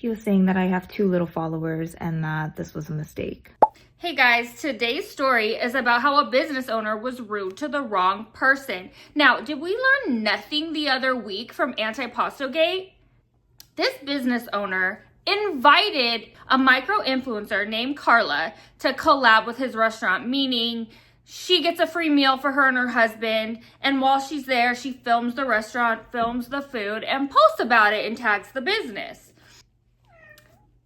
He was saying that I have too little followers and that this was a mistake. Hey guys, today's story is about how a business owner was rude to the wrong person. Now, did we learn nothing the other week from Antipastogate? This business owner invited a micro-influencer named Carla to collab with his restaurant, meaning she gets a free meal for her and her husband, and while she's there, she films the restaurant, films the food, and posts about it and tags the business.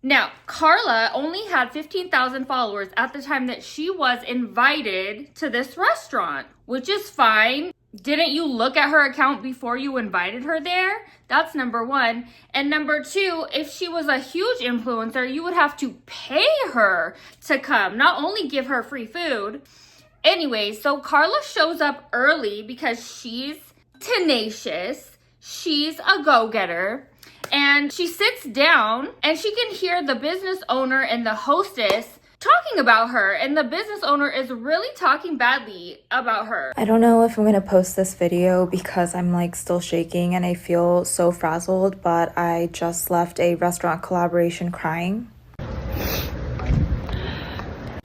Now, Carla only had 15,000 followers at the time that she was invited to this restaurant, which is fine. Didn't you look at her account before you invited her there? That's number one. And number two, if she was a huge influencer, you would have to pay her to come, not only give her free food. Anyway, so Carla shows up early because she's tenacious. She's a go-getter. And she sits down and she can hear the business owner and the hostess talking about her. And the business owner is really talking badly about her. I don't know if I'm gonna post this video because I'm like still shaking and I feel so frazzled, but I just left a restaurant collaboration crying.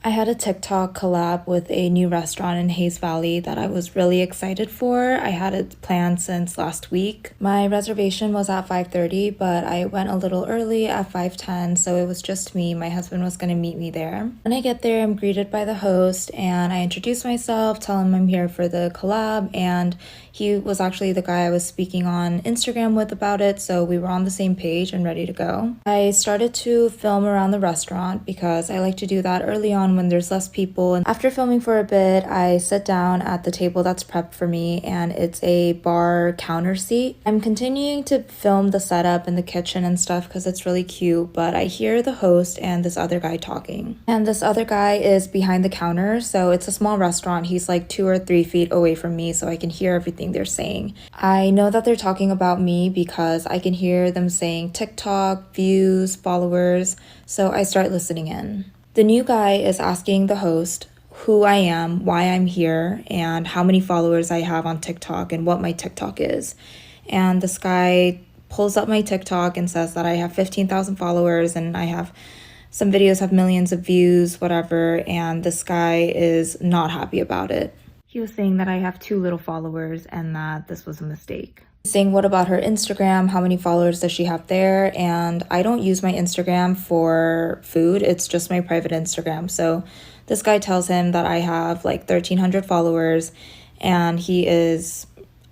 I had a TikTok collab with a new restaurant in Hayes Valley that I was really excited for. I had it planned since last week. My reservation was at 5:30, but I went a little early at 5:10, so it was just me. My husband was going to meet me there. When I get there, I'm greeted by the host, and I introduce myself, tell him I'm here for the collab, and he was actually the guy I was speaking on Instagram with about it, so we were on the same page and ready to go. I started to film around the restaurant because I like to do that early on when there's less people. And after filming for a bit, I sit down at the table that's prepped for me, and it's a bar counter seat. I'm continuing to film the setup in the kitchen and stuff because it's really cute, but I hear the host and this other guy talking. And this other guy is behind the counter, so it's a small restaurant. He's like 2 or 3 feet away from me, so I can hear everything they're saying. I know that they're talking about me because I can hear them saying TikTok, views, followers, so I start listening in. The new guy is asking the host who I am, why I'm here, and how many followers I have on TikTok and what my TikTok is. And this guy pulls up my TikTok and says that I have 15,000 followers and I have some videos have millions of views, whatever, and this guy is not happy about it. He was saying that I have too little followers and that this was a mistake. Saying what about her Instagram, how many followers does she have there, and I don't use my Instagram for food, it's just my private Instagram. So this guy tells him that I have like 1,300 followers and he is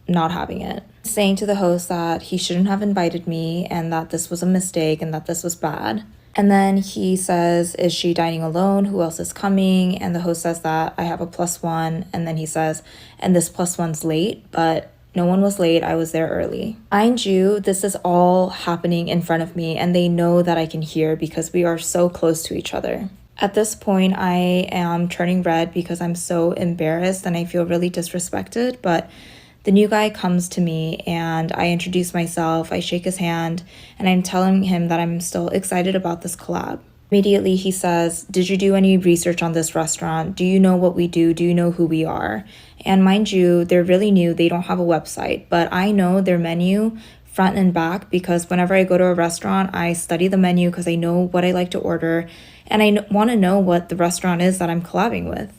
not having it. Saying to the host that he shouldn't have invited me and that this was a mistake and that this was bad. And then he says, is she dining alone? Who else is coming? And the host says that I have a +1. And then he says, and this +1's late, but no one was late. I was there early. Mind you, this is all happening in front of me and they know that I can hear because we are so close to each other. At this point, I am turning red because I'm so embarrassed and I feel really disrespected, but the new guy comes to me and I introduce myself, I shake his hand, and I'm telling him that I'm still excited about this collab. Immediately he says, did you do any research on this restaurant? Do you know what we do? Do you know who we are? And mind you, they're really new. They don't have a website, but I know their menu front and back because whenever I go to a restaurant, I study the menu because I know what I like to order and I want to know what the restaurant is that I'm collabing with.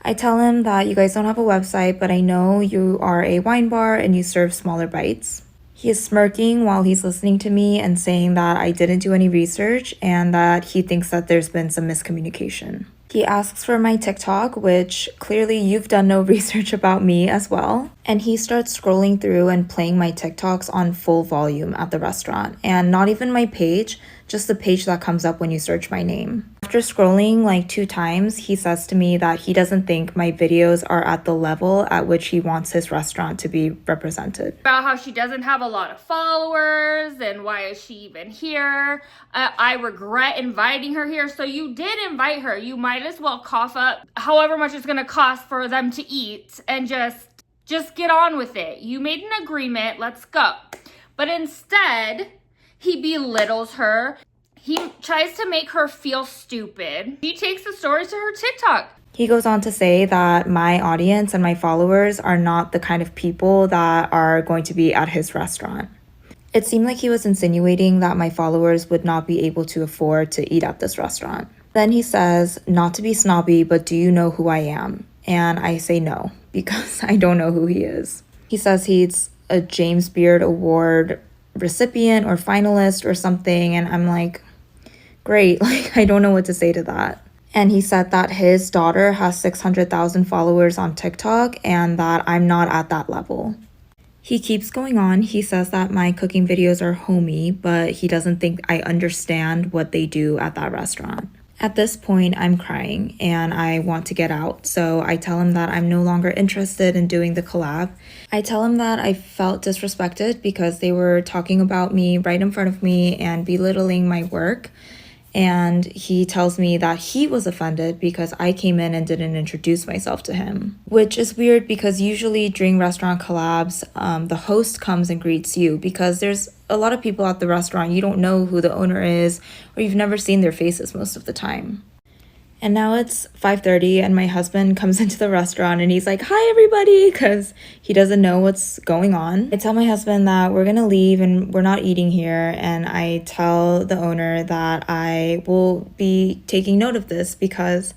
I tell him that you guys don't have a website, but I know you are a wine bar and you serve smaller bites. He is smirking while he's listening to me and saying that I didn't do any research and that he thinks that there's been some miscommunication. He asks for my TikTok, which clearly you've done no research about me as well. And he starts scrolling through and playing my TikToks on full volume at the restaurant. And not even my page, just the page that comes up when you search my name. After scrolling like 2 times, he says to me that he doesn't think my videos are at the level at which he wants his restaurant to be represented. About how she doesn't have a lot of followers and why is she even here? I regret inviting her here. So you did invite her. You might as well cough up however much it's going to cost for them to eat and just get on with it. You made an agreement. Let's go. But instead, he belittles her. He tries to make her feel stupid. He takes the story to her TikTok. He goes on to say that my audience and my followers are not the kind of people that are going to be at his restaurant. It seemed like he was insinuating that my followers would not be able to afford to eat at this restaurant. Then he says, not to be snobby, but do you know who I am? And I say no, because I don't know who he is. He says he's a James Beard Award recipient or finalist or something, and I'm like, great, like I don't know what to say to that. And he said that his daughter has 600,000 followers on TikTok and that I'm not at that level. He keeps going on. He says that my cooking videos are homey, but he doesn't think I understand what they do at that restaurant. At this point, I'm crying and I want to get out, so I tell him that I'm no longer interested in doing the collab. I tell him that I felt disrespected because they were talking about me right in front of me and belittling my work. And he tells me that he was offended because I came in and didn't introduce myself to him, which is weird because usually during restaurant collabs, the host comes and greets you because there's a lot of people at the restaurant. You don't know who the owner is or you've never seen their faces most of the time. And now it's 5:30 and my husband comes into the restaurant and he's like, "Hi everybody," because he doesn't know what's going on. I tell my husband that we're gonna leave and we're not eating here, and I tell the owner that I will be taking note of this because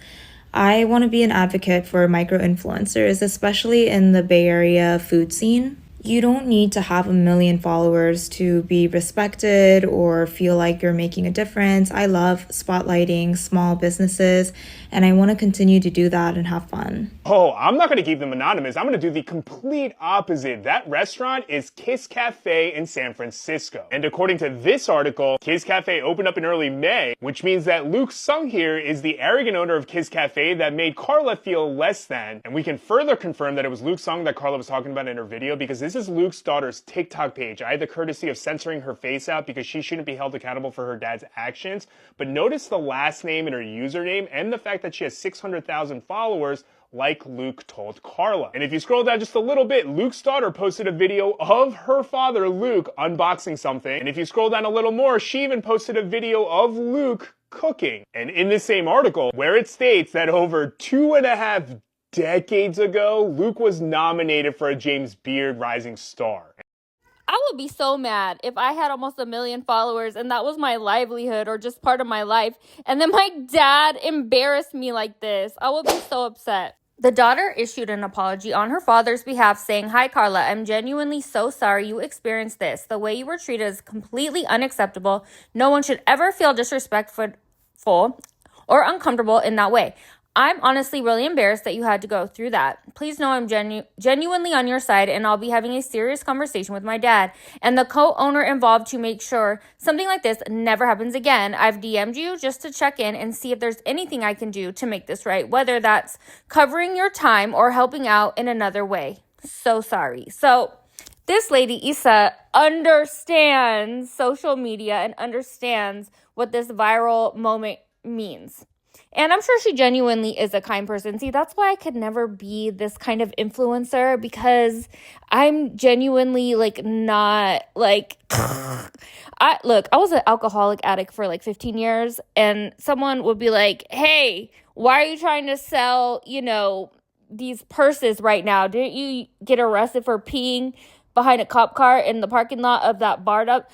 I want to be an advocate for micro influencers, especially in the Bay Area food scene. You don't need to have 1 million followers to be respected or feel like you're making a difference. I love spotlighting small businesses, and I want to continue to do that and have fun. Oh, I'm not going to keep them anonymous. I'm going to do the complete opposite. That restaurant is Kiss Cafe in San Francisco. And according to this article, Kiss Cafe opened up in early May, which means that Luke Sung here is the arrogant owner of Kiss Cafe that made Carla feel less than. And we can further confirm that it was Luke Sung that Carla was talking about in her video because this is Luke's daughter's TikTok page. I had the courtesy of censoring her face out because she shouldn't be held accountable for her dad's actions. But notice the last name in her username and the fact that she has 600,000 followers, like Luke told Carla. And if you scroll down just a little bit, Luke's daughter posted a video of her father, Luke, unboxing something. And if you scroll down a little more, she even posted a video of Luke cooking. And in the same article, where it states that over 2.5 decades ago, Luke was nominated for a James Beard Rising Star. I would be so mad if I had almost 1 million followers and that was my livelihood or just part of my life, and then my dad embarrassed me like this. I would be so upset. The daughter issued an apology on her father's behalf, saying, "Hi, Carla, I'm genuinely so sorry you experienced this. The way you were treated is completely unacceptable. No one should ever feel disrespectful or uncomfortable in that way. I'm honestly really embarrassed that you had to go through that. Please know I'm genuinely on your side, and I'll be having a serious conversation with my dad and the co-owner involved to make sure something like this never happens again. I've DM'd you just to check in and see if there's anything I can do to make this right, whether that's covering your time or helping out in another way. So sorry." So this lady, Issa, understands social media and understands what this viral moment means. And I'm sure she genuinely is a kind person. See, that's why I could never be this kind of influencer, because I'm genuinely not I was an alcoholic addict for 15 years, and someone would be like, "Hey, why are you trying to sell, these purses right now? Didn't you get arrested for peeing behind a cop car in the parking lot of that bar up?"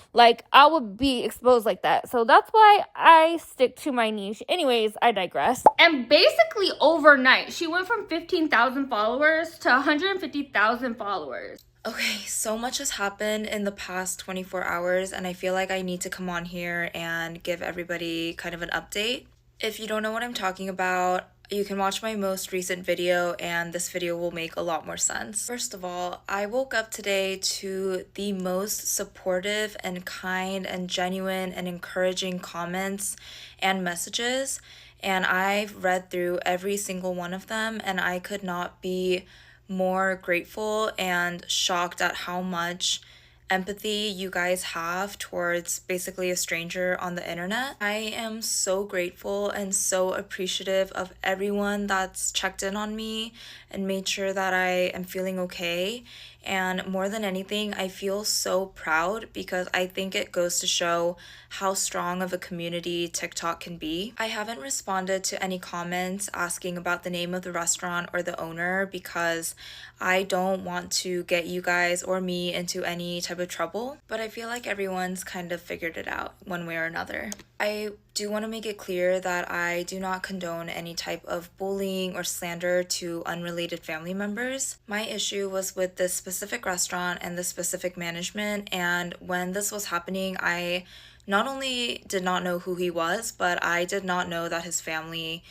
I would be exposed like that. So that's why I stick to my niche. Anyways, I digress. And basically overnight, she went from 15,000 followers to 150,000 followers. Okay, so much has happened in the past 24 hours, and I feel like I need to come on here and give everybody kind of an update. If you don't know what I'm talking about, you can watch my most recent video and this video will make a lot more sense. First of all, I woke up today to the most supportive and kind and genuine and encouraging comments and messages, and I've read through every single one of them, and I could not be more grateful and shocked at how much empathy you guys have towards basically a stranger on the internet. I am so grateful and so appreciative of everyone that's checked in on me and made sure that I am feeling okay. And more than anything, I feel so proud because I think it goes to show how strong of a community TikTok can be. I haven't responded to any comments asking about the name of the restaurant or the owner because I don't want to get you guys or me into any type of trouble, but I feel like everyone's kind of figured it out one way or another. I do want to make it clear that I do not condone any type of bullying or slander to unrelated family members. My issue was with this specific restaurant and the specific management, and when this was happening, I not only did not know who he was, but I did not know that his family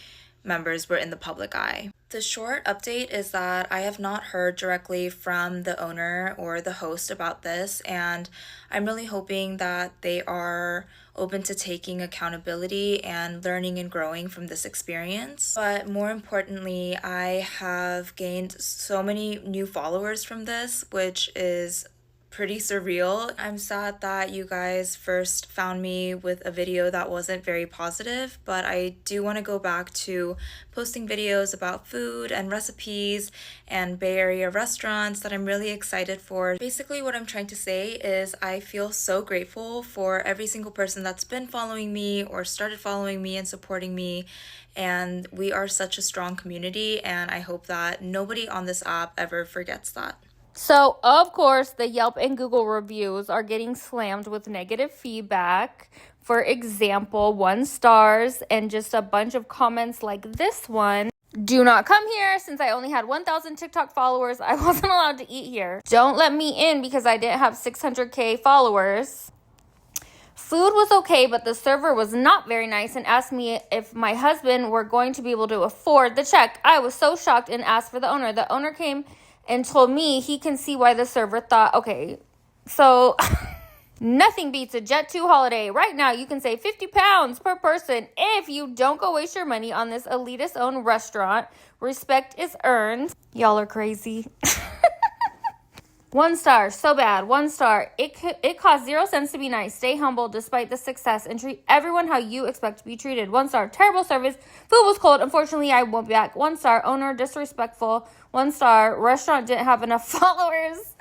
members were in the public eye. The short update is that I have not heard directly from the owner or the host about this, and I'm really hoping that they are open to taking accountability and learning and growing from this experience. But more importantly, I have gained so many new followers from this, which is pretty surreal. I'm sad that you guys first found me with a video that wasn't very positive, but I do want to go back to posting videos about food and recipes and Bay Area restaurants that I'm really excited for. Basically, what I'm trying to say is I feel so grateful for every single person that's been following me or started following me and supporting me. And we are such a strong community, and I hope that nobody on this app ever forgets that. So, of course, the Yelp and Google reviews are getting slammed with negative feedback. For example, 1 stars and just a bunch of comments like this one. Do not come here. Since I only had 1,000 TikTok followers, I wasn't allowed to eat here. Don't let me in because I didn't have 600K followers. Food was okay, but the server was not very nice and asked me if my husband were going to be able to afford the check. I was so shocked and asked for the owner. The owner came and told me he can see why the server thought, okay, so nothing beats a Jet2 holiday. Right now, you can save 50 pounds per person if you don't go waste your money on this elitist-owned restaurant. Respect is earned. Y'all are crazy. 1 star, so bad. 1 star. It costs 0 cents to be nice. Stay humble despite the success and treat everyone how you expect to be treated. 1 star. Terrible service. Food was cold. Unfortunately, I won't be back. 1 star. Owner disrespectful. 1 star. Restaurant didn't have enough followers.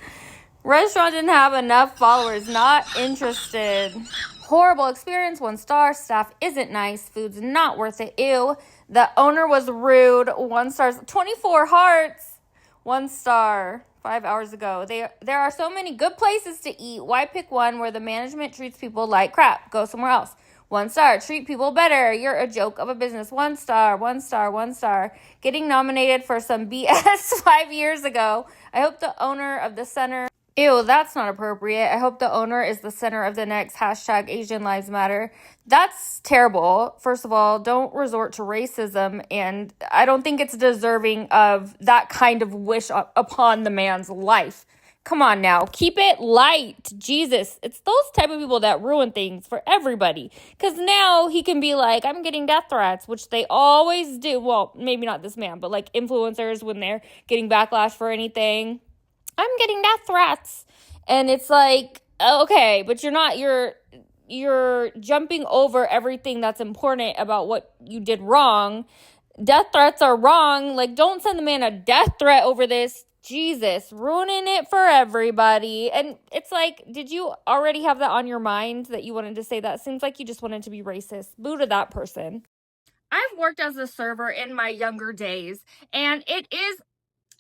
Not interested. Horrible experience. 1 star. Staff isn't nice. Food's not worth it. Ew. The owner was rude. 1 star. 24 hearts. 1 star. 5 hours ago. There are so many good places to eat. Why pick one where the management treats people like crap? Go somewhere else. 1 star. Treat people better. You're a joke of a business. 1 star. 1 star. 1 star. Getting nominated for some BS 5 years ago. I hope the owner of the center... Ew, that's not appropriate. I hope the owner is the center of the next hashtag Asian Lives Matter. That's terrible. First of all, don't resort to racism, and I don't think it's deserving of that kind of wish upon the man's life. Come on now, keep it light. Jesus, it's those type of people that ruin things for everybody. Because now he can be like, I'm getting death threats, which they always do. Well, maybe not this man, but like influencers when they're getting backlash for anything. I'm getting death threats. And it's like, okay, but you're jumping over everything that's important about what you did wrong. Death threats are wrong. Like, don't send the man a death threat over this. Jesus, ruining it for everybody. And it's like, did you already have that on your mind that you wanted to say that? Seems like you just wanted to be racist. Boo to that person. I've worked as a server in my younger days, and it is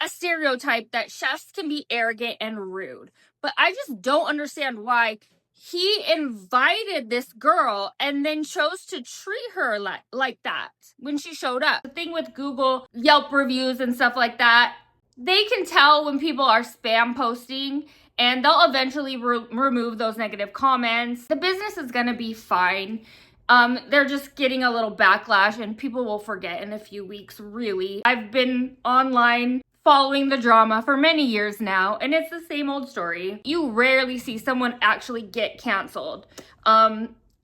a stereotype that chefs can be arrogant and rude. But I just don't understand why he invited this girl and then chose to treat her like that when she showed up. The thing with Google, Yelp reviews and stuff like that, they can tell when people are spam posting, and they'll eventually remove those negative comments. The business is going to be fine. They're just getting a little backlash, and people will forget in a few weeks, really. I've been online following the drama for many years now, and it's the same old story. You rarely see someone actually get canceled.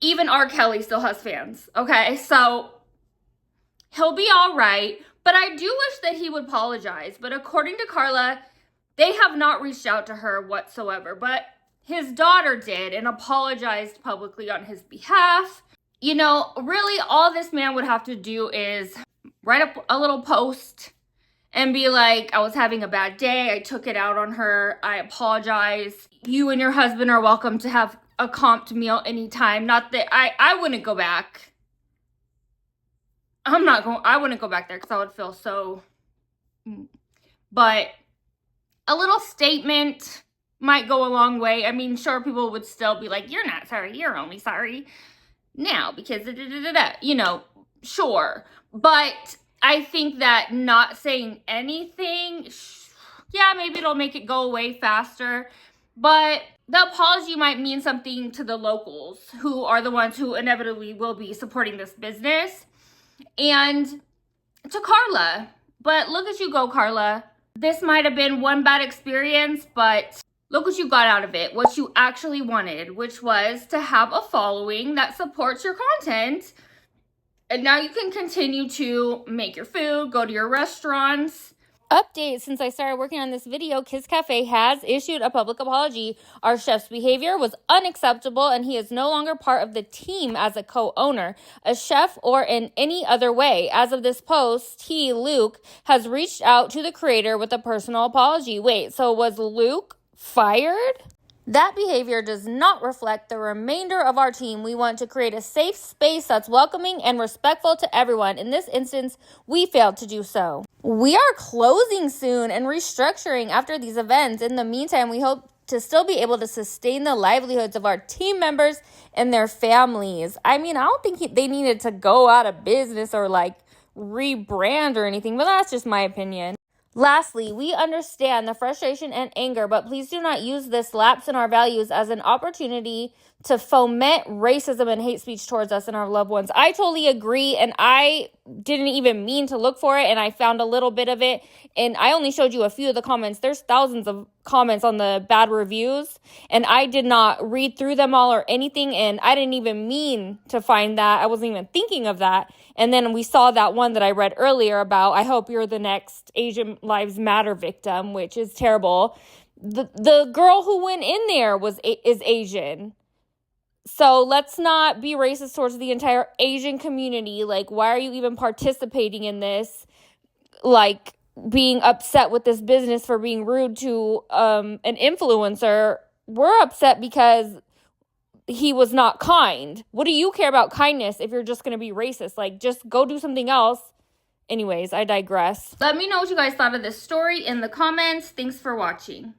Even R. Kelly still has fans, okay? So he'll be all right, but I do wish that he would apologize. But according to Carla, they have not reached out to her whatsoever, but his daughter did and apologized publicly on his behalf. You know, really all this man would have to do is write up a little post and be like, I was having a bad day. I took it out on her. I apologize. You and your husband are welcome to have a comped meal anytime. Not that I wouldn't go back. I wouldn't go back there because I would feel so, but a little statement might go a long way. I mean, sure, people would still be like, you're not sorry, you're only sorry now because you know, sure. But I think that not saying anything, yeah, maybe it'll make it go away faster. But the apology might mean something to the locals who are the ones who inevitably will be supporting this business, and to Carla. But look at you go, Carla. This might have been one bad experience, but look what you got out of it. What you actually wanted, which was to have a following that supports your content. And now you can continue to make your food, go to your restaurants. Update, since I started working on this video, Kiss Cafe has issued a public apology. Our chef's behavior was unacceptable and he is no longer part of the team as a co-owner, a chef, or in any other way. As of this post, he, Luke, has reached out to the creator with a personal apology. Wait, so was Luke fired? That behavior does not reflect the remainder of our team. We want to create a safe space that's welcoming and respectful to everyone. In this instance, we failed to do so. We are closing soon and restructuring after these events. In the meantime, we hope to still be able to sustain the livelihoods of our team members and their families. I mean, I don't think they needed to go out of business or like rebrand or anything, but that's just my opinion. Lastly, we understand the frustration and anger, but please do not use this lapse in our values as an opportunity to foment racism and hate speech towards us and our loved ones. I totally agree, and I didn't even mean to look for it, and I found a little bit of it, and I only showed you a few of the comments. There's thousands of comments on the bad reviews, and I did not read through them all or anything, and I didn't even mean to find that. I wasn't even thinking of that. And then we saw that one that I read earlier about, I hope you're the next Asian Lives Matter victim, which is terrible. The girl who went in there is Asian. So let's not be racist towards the entire Asian community. Like, why are you even participating in this? Like, being upset with this business for being rude to an influencer. We're upset because he was not kind. What do you care about kindness if you're just going to be racist? Like, just go do something else. Anyways, I digress. Let me know what you guys thought of this story in the comments. Thanks for watching.